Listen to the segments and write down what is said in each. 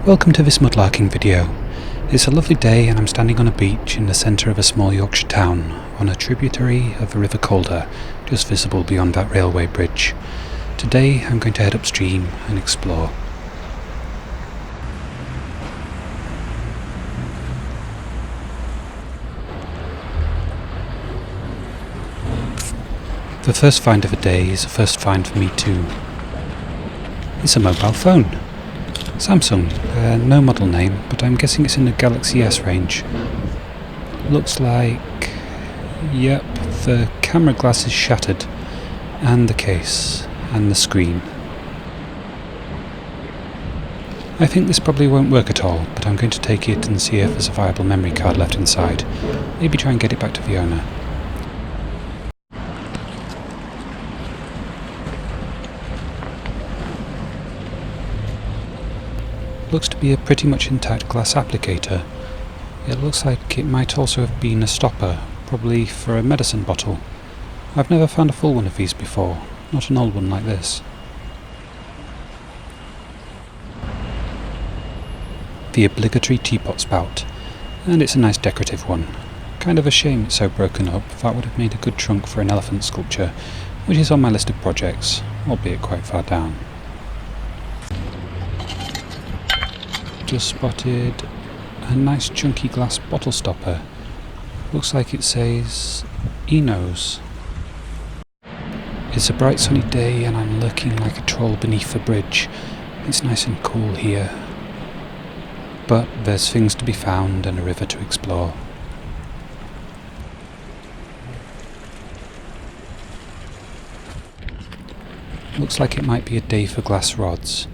Welcome to this mudlarking video. It's a lovely day and I'm standing on a beach in the centre of a small Yorkshire town on a tributary of the River Calder, just visible beyond that railway bridge. Today I'm going to head upstream and explore. The first find of the day is a first find for me too. It's a mobile phone. Samsung, no model name, but I'm guessing it's in the Galaxy S range. Looks like... yep, the camera glass is shattered, and the case, and the screen. I think this probably won't work at all, but I'm going to take it and see if there's a viable memory card left inside. Maybe try and get it back to the owner. Looks to be a pretty much intact glass applicator. It looks like it might also have been a stopper, probably for a medicine bottle. I've never found a full one of these before, not an old one like this. The obligatory teapot spout, and it's a nice decorative one. Kind of a shame it's so broken up, that would have made a good trunk for an elephant sculpture, which is on my list of projects, albeit quite far down. Just spotted a nice chunky glass bottle stopper. Looks like it says Enos. It's a bright sunny day and I'm lurking like a troll beneath the bridge. It's nice and cool here. But there's things to be found and a river to explore. Looks like it might be a day for glass rods.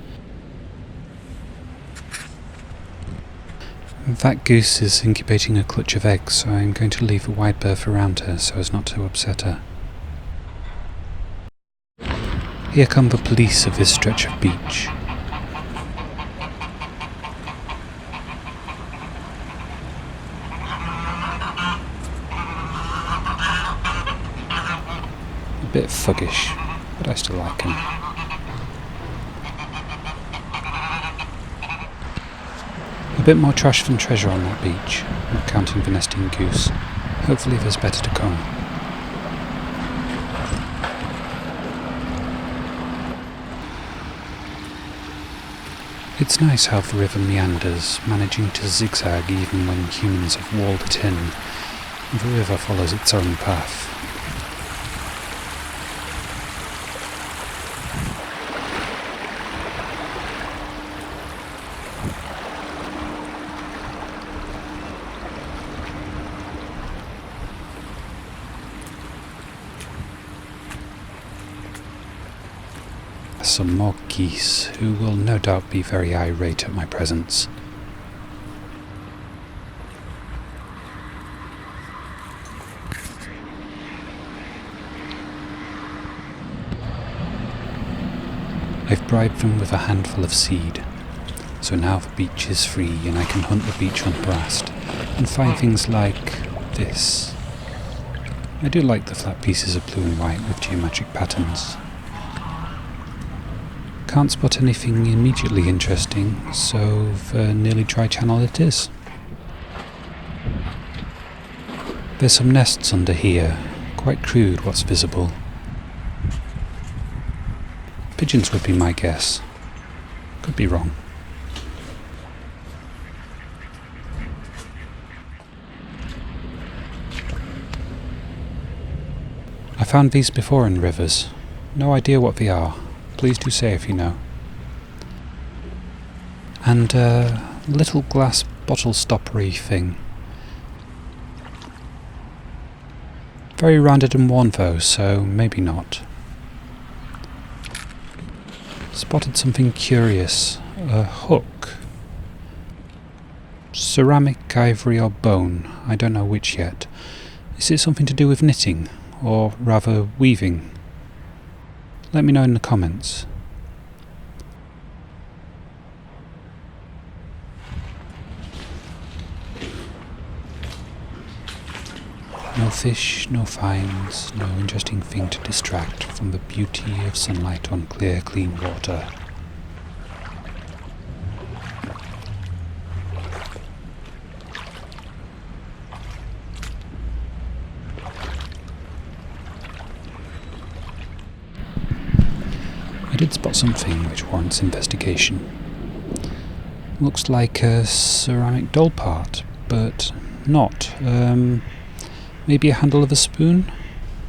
That goose is incubating a clutch of eggs, so I'm going to leave a wide berth around her so as not to upset her. Here come the police of this stretch of beach. A bit thuggish, but I still like him. A bit more trash than treasure on that beach, not counting the nesting goose. Hopefully there's better to come. It's nice how the river meanders, managing to zigzag even when humans have walled it in. The river follows its own path. Some more geese, who will no doubt be very irate at my presence. I've bribed them with a handful of seed, so now the beach is free and I can hunt the beach unharassed and find things like this. I do like the flat pieces of blue and white with geometric patterns. Can't spot anything immediately interesting, so the nearly dry channel it is. There's some nests under here, quite crude what's visible. Pigeons would be my guess. Could be wrong. I found these before in rivers. No idea what they are. Please do say if you know. And a little glass bottle stoppery thing. Very rounded and worn though, so maybe not. Spotted something curious. A hook. Ceramic, ivory or bone. I don't know which yet. Is it something to do with knitting? Or rather weaving? Let me know in the comments. No fish, no finds, no interesting thing to distract from the beauty of sunlight on clear, clean water. I did spot something which warrants investigation. Looks like a ceramic doll part, but not. Maybe a handle of a spoon?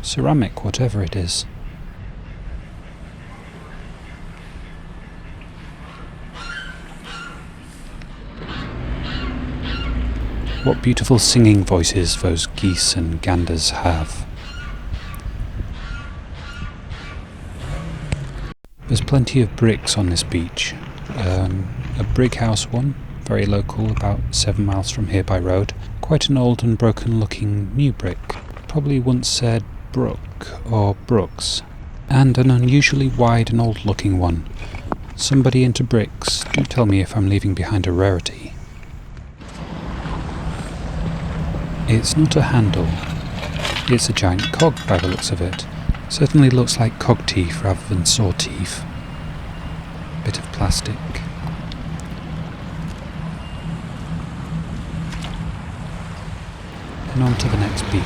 Ceramic, whatever it is. What beautiful singing voices those geese and ganders have. There's plenty of bricks on this beach. A brick house one, very local, about 7 miles from here by road. Quite an old and broken looking new brick. Probably once said Brook or Brooks. And an unusually wide and old looking one. Somebody into bricks, do tell me if I'm leaving behind a rarity. It's not a handle. It's a giant cog by the looks of it. Certainly looks like cog teeth rather than saw teeth. Bit of plastic. And on to the next beach.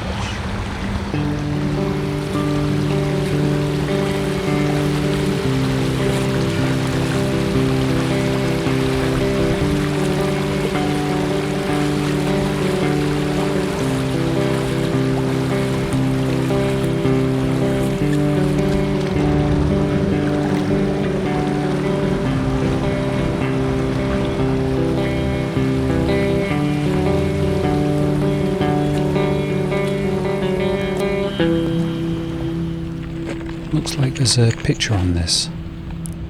Looks like there's a picture on this.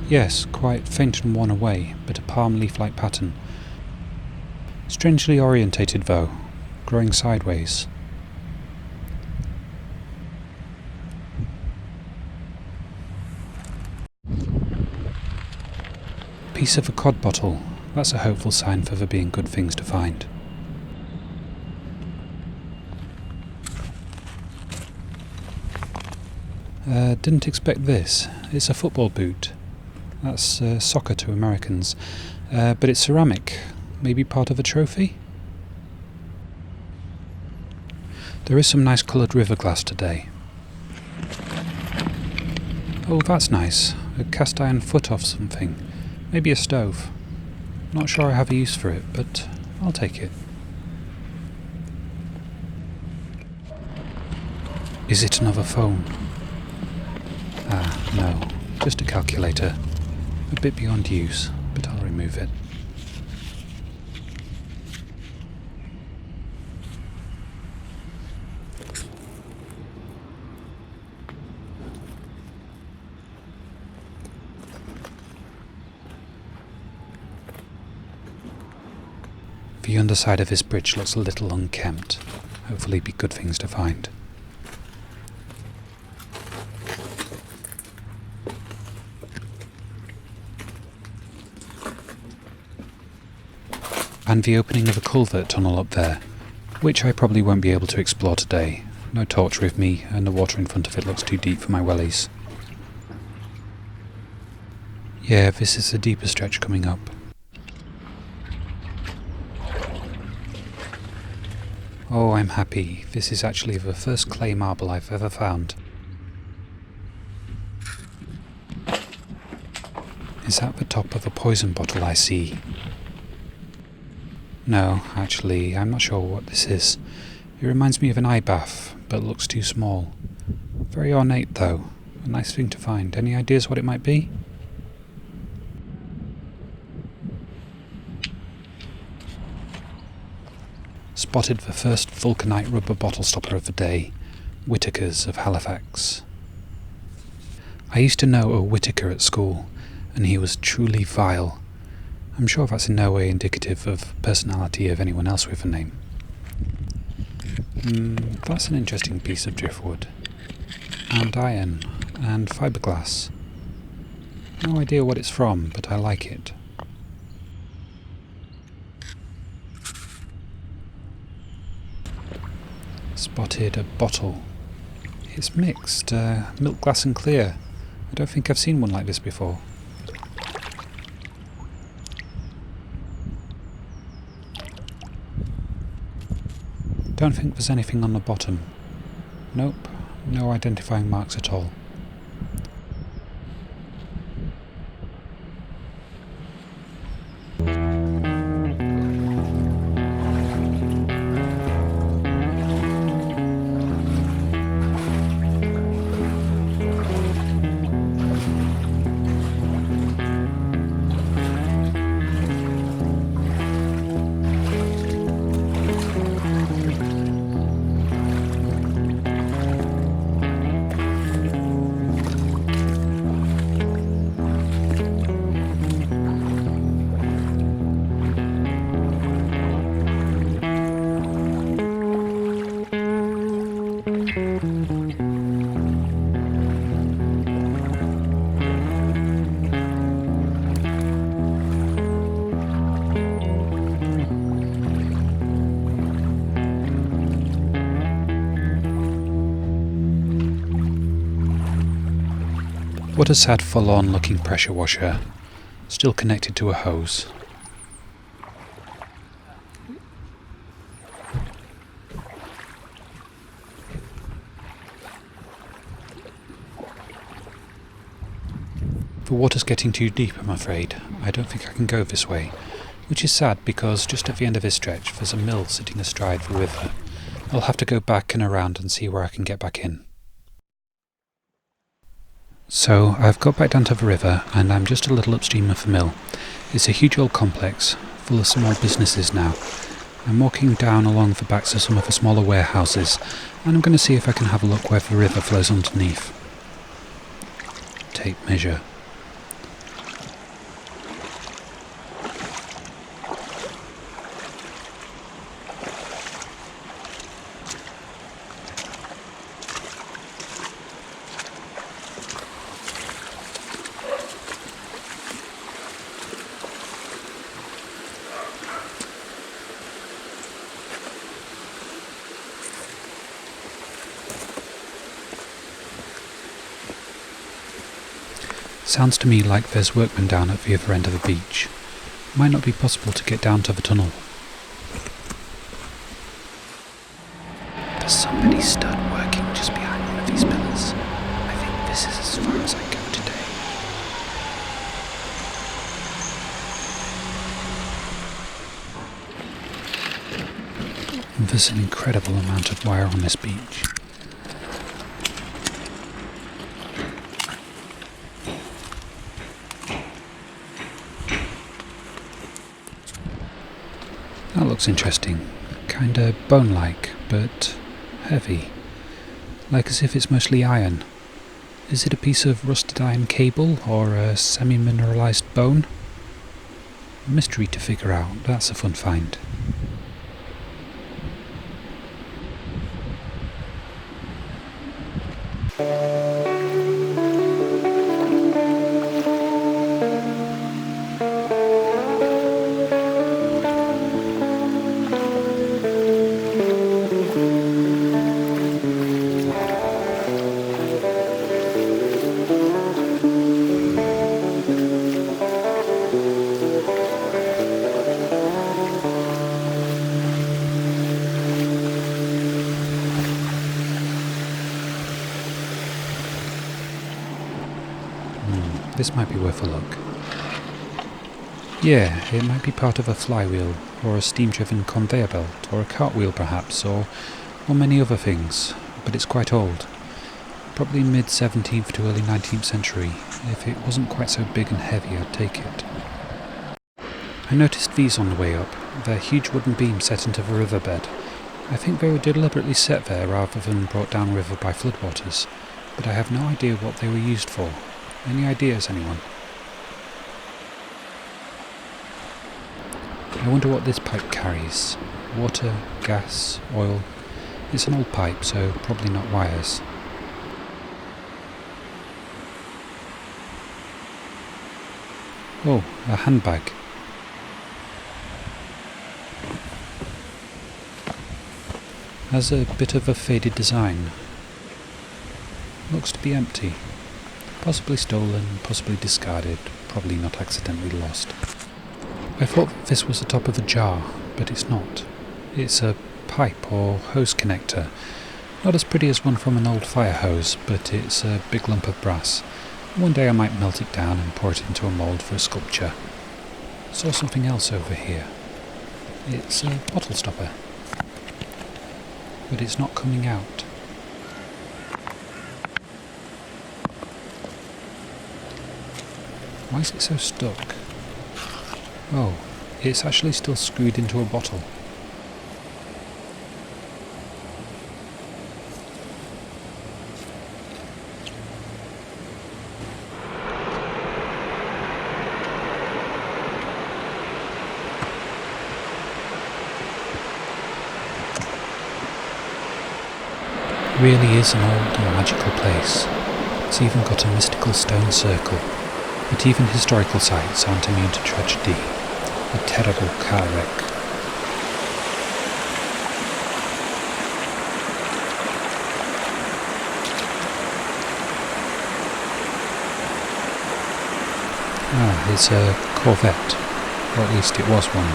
Yes, quite faint and worn away, but a palm leaf-like pattern. Strangely orientated though, growing sideways. Piece of a cod bottle. That's a hopeful sign for there being good things to find. Didn't expect this. It's a football boot. That's soccer to Americans. But it's ceramic. Maybe part of a trophy? There is some nice coloured river glass today. Oh, that's nice. A cast iron foot off something. Maybe a stove. Not sure I have a use for it, but I'll take it. Is it another phone? Ah, no. Just a calculator. A bit beyond use, but I'll remove it. The underside of this bridge looks a little unkempt. Hopefully be good things to find. And the opening of a culvert tunnel up there, which I probably won't be able to explore today. No torch with me, and the water in front of it looks too deep for my wellies. Yeah, this is a deeper stretch coming up. Oh, I'm happy. This is actually the first clay marble I've ever found. Is that the top of a poison bottle I see? No, actually, I'm not sure what this is. It reminds me of an eye bath, but looks too small. Very ornate, though. A nice thing to find. Any ideas what it might be? Spotted the first vulcanite rubber bottle stopper of the day. Whittaker's of Halifax. I used to know a Whittaker at school, and he was truly vile. I'm sure that's in no way indicative of personality of anyone else with a name. That's an interesting piece of driftwood. And iron. And fiberglass. No idea what it's from, but I like it. Spotted a bottle. It's mixed. Milk glass and clear. I don't think I've seen one like this before. Don't think there's anything on the bottom. Nope, no identifying marks at all. What a sad full-on looking pressure washer, still connected to a hose. The water's getting too deep, I'm afraid. I don't think I can go this way, which is sad because just at the end of this stretch there's a mill sitting astride the river. I'll have to go back and around and see where I can get back in. So I've got back down to the river and I'm just a little upstream of the mill. It's a huge old complex, full of small businesses now. I'm walking down along the backs of some of the smaller warehouses and I'm going to see if I can have a look where the river flows underneath. Tape measure. Sounds to me like there's workmen down at the other end of the beach. Might not be possible to get down to the tunnel. There's somebody stood working just behind one of these pillars. I think this is as far as I go today. And there's an incredible amount of wire on this beach. That looks interesting. Kinda bone-like, but heavy. Like as if it's mostly iron. Is it a piece of rusted iron cable or a semi-mineralized bone? Mystery to figure out. That's a fun find. This might be worth a look. Yeah, it might be part of a flywheel, or a steam-driven conveyor belt, or a cartwheel perhaps, or many other things, but it's quite old. Probably mid-17th to early 19th century. If it wasn't quite so big and heavy, I'd take it. I noticed these on the way up. They're huge wooden beams set into the riverbed. I think they were deliberately set there rather than brought down river by floodwaters, but I have no idea what they were used for. Any ideas, anyone? I wonder what this pipe carries. Water, gas, oil. It's an old pipe, so probably not wires. Oh, a handbag. Has a bit of a faded design. Looks to be empty. Possibly stolen, possibly discarded, probably not accidentally lost. I thought this was the top of a jar, but it's not. It's a pipe or hose connector. Not as pretty as one from an old fire hose, but it's a big lump of brass. One day I might melt it down and pour it into a mould for a sculpture. Saw something else over here. It's a bottle stopper. But it's not coming out. Why is it so stuck? Oh, it's actually still screwed into a bottle. Really is an old and magical place. It's even got a mystical stone circle. But even historical sites aren't immune to tragedy. A terrible car wreck. Ah, it's a Corvette, or at least it was one.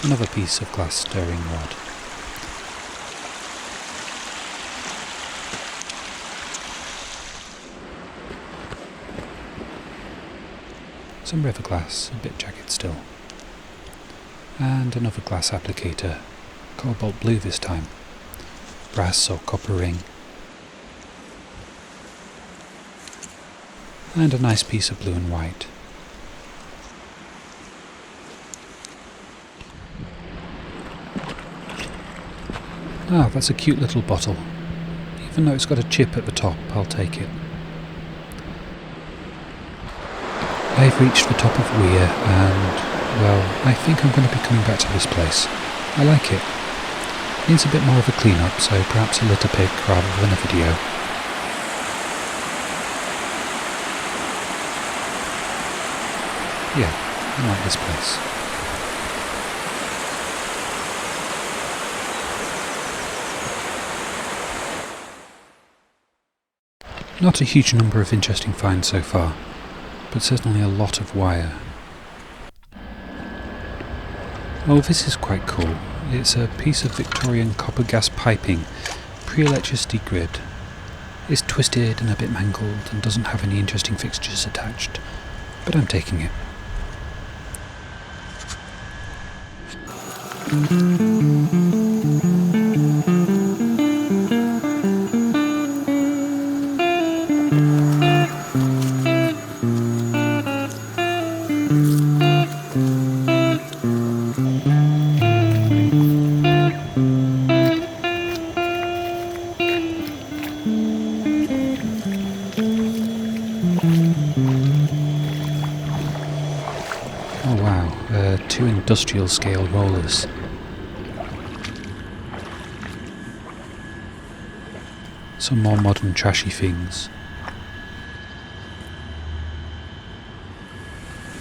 Another piece of glass stirring rod. Some river glass, a bit jagged still. And another glass applicator, cobalt blue this time. Brass or copper ring. And a nice piece of blue and white. Ah, that's a cute little bottle. Even though it's got a chip at the top, I'll take it. I've reached the top of Weir and, well, I think I'm going to be coming back to this place. I like it. Needs a bit more of a clean-up, so perhaps a litter pick rather than a video. Yeah, I like this place. Not a huge number of interesting finds so far, but certainly a lot of wire. Oh, this is quite cool. It's a piece of Victorian copper gas piping, pre-electricity grid. It's twisted and a bit mangled and doesn't have any interesting fixtures attached, but I'm taking it. Oh wow, 2 industrial scale rollers. Some more modern trashy things.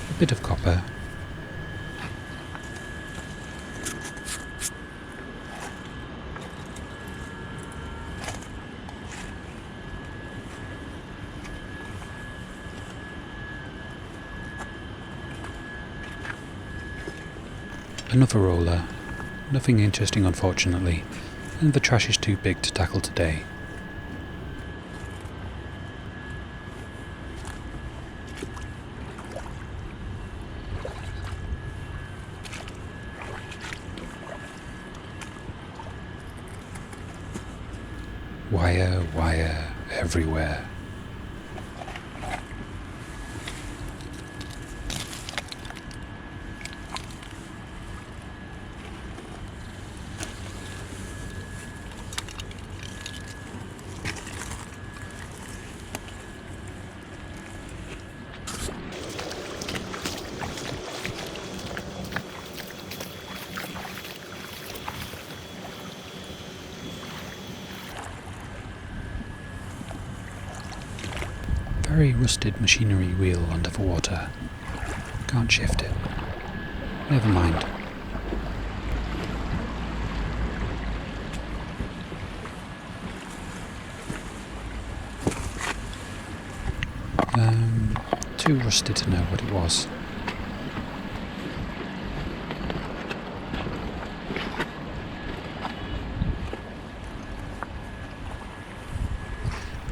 A bit of copper. Another roller. Nothing interesting unfortunately, and the trash is too big to tackle today. Wire, wire, everywhere. Very rusted machinery wheel under the water. Can't shift it. Never mind. Too rusted to know what it was.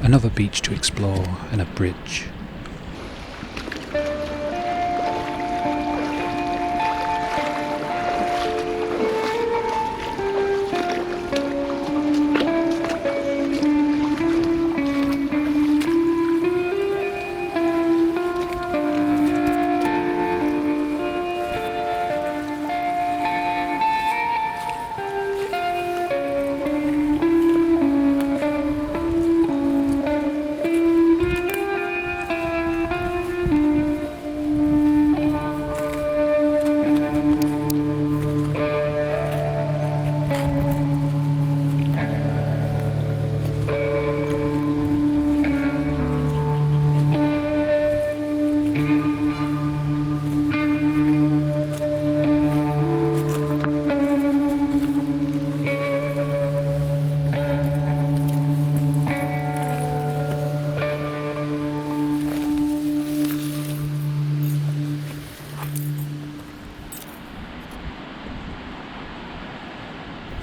Another beach to explore and a bridge.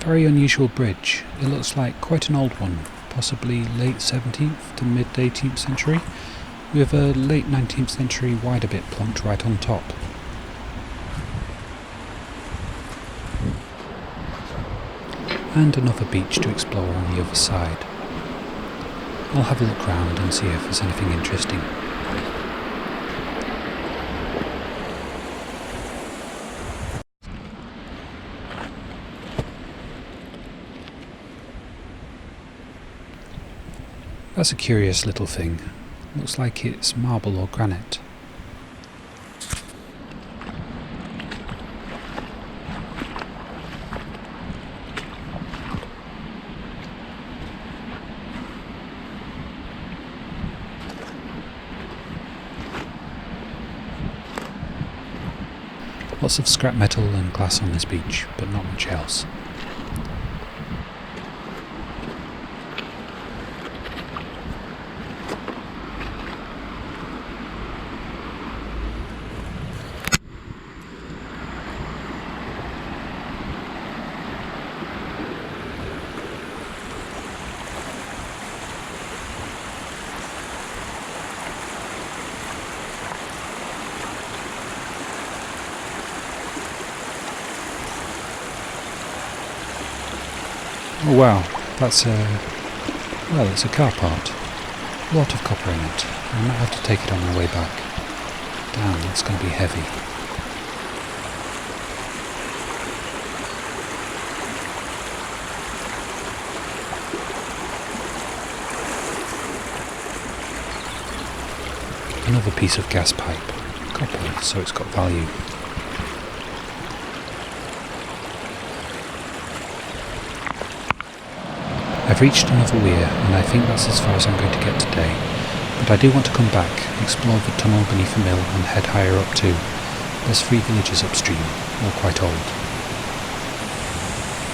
very unusual bridge. It looks like quite an old one, possibly late 17th to mid 18th century, with a late 19th century wider bit plonked right on top. And another beach to explore on the other side. I'll have a look round and see if there's anything interesting. That's a curious little thing. Looks like it's marble or granite. Lots of scrap metal and glass on this beach, but not much else. Oh wow, it's a car part. A lot of copper in it. I might have to take it on my way back. Damn, that's going to be heavy. Another piece of gas pipe. Copper, so it's got value. I've reached another weir, and I think that's as far as I'm going to get today, but I do want to come back, explore the tunnel beneath the mill and head higher up too. There's 3 villages upstream, all quite old.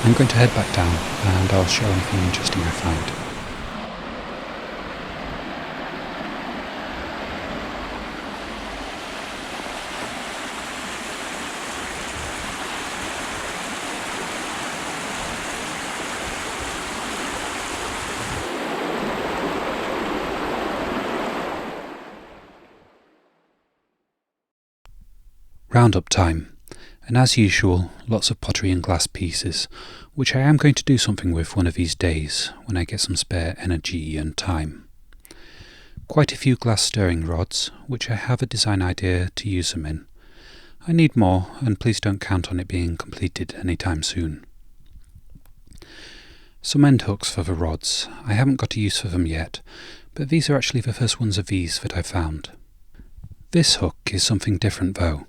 I'm going to head back down, and I'll show anything interesting I find. Roundup time, and as usual, lots of pottery and glass pieces, which I am going to do something with one of these days, when I get some spare energy and time. Quite a few glass stirring rods, which I have a design idea to use them in. I need more, and please don't count on it being completed anytime soon. Some end hooks for the rods. I haven't got a use for them yet, but these are actually the first ones of these that I've found. This hook is something different though.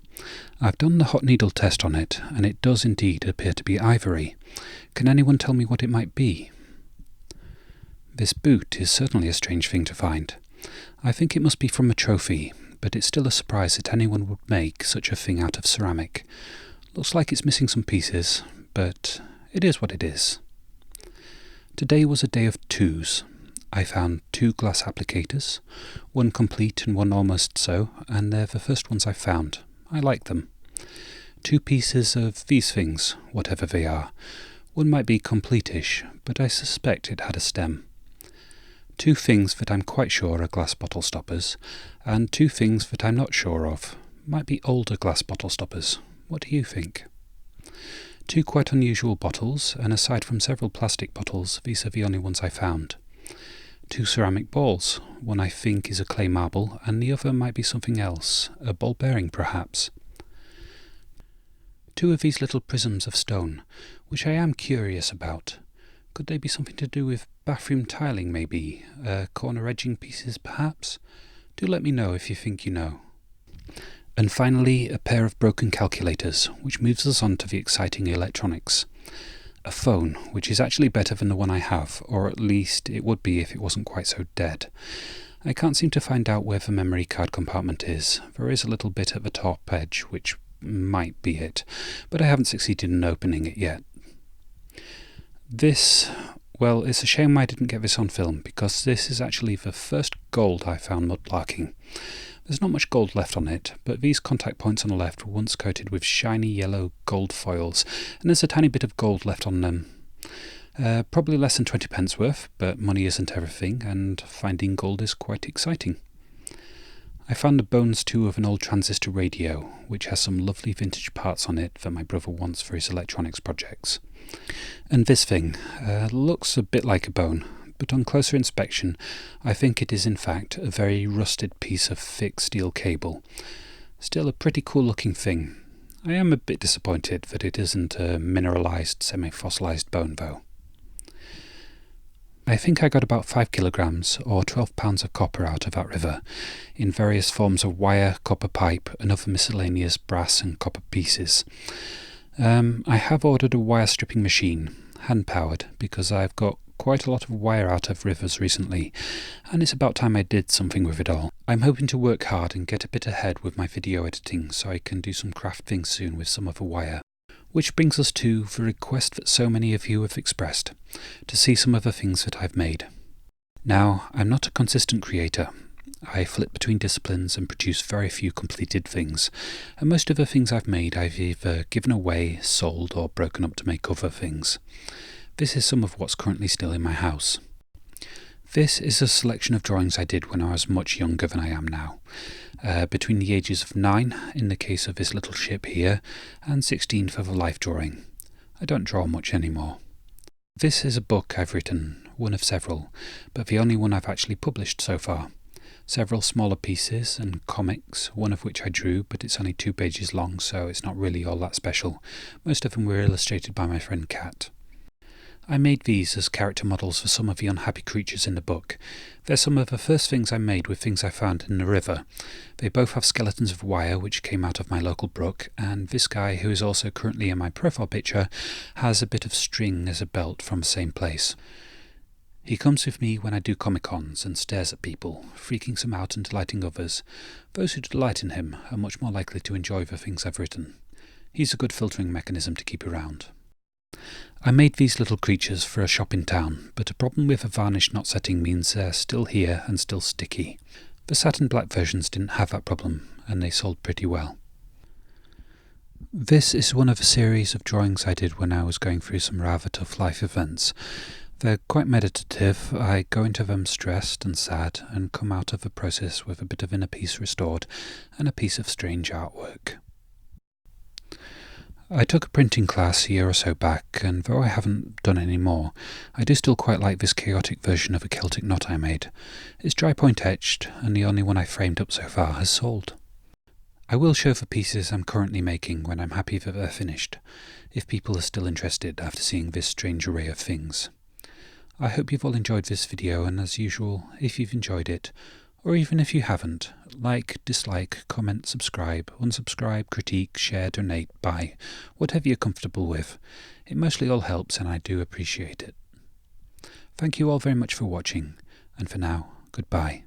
I've done the hot needle test on it, and it does indeed appear to be ivory. Can anyone tell me what it might be? This boot is certainly a strange thing to find. I think it must be from a trophy, but it's still a surprise that anyone would make such a thing out of ceramic. Looks like it's missing some pieces, but it is what it is. Today was a day of twos. I found 2 glass applicators, one complete and one almost so, and they're the first ones I found. I like them. 2 pieces of these things, whatever they are. One might be complete-ish, but I suspect it had a stem. 2 things that I'm quite sure are glass bottle stoppers, and 2 things that I'm not sure of. Might be older glass bottle stoppers. What do you think? 2 quite unusual bottles, and aside from several plastic bottles, these are the only ones I found. 2 ceramic balls, one I think is a clay marble, and the other might be something else, a ball bearing perhaps. 2 of these little prisms of stone, which I am curious about. Could they be something to do with bathroom tiling maybe, corner edging pieces perhaps? Do let me know if you think you know. And finally, a pair of broken calculators, which moves us on to the exciting electronics. A phone, which is actually better than the one I have, or at least it would be if it wasn't quite so dead. I can't seem to find out where the memory card compartment is. There is a little bit at the top edge, which might be it, but I haven't succeeded in opening it yet. This, well, it's a shame I didn't get this on film, because this is actually the first gold I found mudlarking. There's not much gold left on it, but these contact points on the left were once coated with shiny yellow gold foils, and there's a tiny bit of gold left on them. Probably less than 20 pence worth, but money isn't everything, and finding gold is quite exciting. I found the bones too of an old transistor radio, which has some lovely vintage parts on it that my brother wants for his electronics projects. And this thing looks a bit like a bone, but on closer inspection I think it is in fact a very rusted piece of thick steel cable. Still a pretty cool looking thing. I am a bit disappointed that it isn't a mineralised, semi-fossilised bone though. I think I got about 5 kilograms or 12 pounds of copper out of that river, in various forms of wire, copper pipe and other miscellaneous brass and copper pieces. I have ordered a wire stripping machine, hand-powered, because I've got quite a lot of wire out of rivers recently, and it's about time I did something with it all. I'm hoping to work hard and get a bit ahead with my video editing so I can do some craft things soon with some of the wire. Which brings us to the request that so many of you have expressed, to see some of the things that I've made. Now, I'm not a consistent creator. I flip between disciplines and produce very few completed things, and most of the things I've made I've either given away, sold, or broken up to make other things. This is some of what's currently still in my house. This is a selection of drawings I did when I was much younger than I am now. Between the ages of 9, in the case of this little ship here, and 16 for the life drawing. I don't draw much anymore. This is a book I've written, one of several, but the only one I've actually published so far. Several smaller pieces and comics, one of which I drew, but it's only 2 pages long, so it's not really all that special. Most of them were illustrated by my friend Kat. I made these as character models for some of the unhappy creatures in the book. They're some of the first things I made with things I found in the river. They both have skeletons of wire which came out of my local brook, and this guy, who is also currently in my profile picture, has a bit of string as a belt from the same place. He comes with me when I do Comic-Cons and stares at people, freaking some out and delighting others. Those who delight in him are much more likely to enjoy the things I've written. He's a good filtering mechanism to keep around. I made these little creatures for a shop in town, but a problem with a varnish not setting means they're still here and still sticky. The satin black versions didn't have that problem, and they sold pretty well. This is one of a series of drawings I did when I was going through some rather tough life events. They're quite meditative. I go into them stressed and sad, and come out of the process with a bit of inner peace restored, and a piece of strange artwork. I took a printing class a year or so back, and though I haven't done any more, I do still quite like this chaotic version of a Celtic knot I made. It's dry point etched, and the only one I framed up so far has sold. I will show the pieces I'm currently making when I'm happy that they're finished, if people are still interested after seeing this strange array of things. I hope you've all enjoyed this video, and as usual, if you've enjoyed it, or even if you haven't, like, dislike, comment, subscribe, unsubscribe, critique, share, donate, buy, whatever you're comfortable with. It mostly all helps and I do appreciate it. Thank you all very much for watching, and for now, goodbye.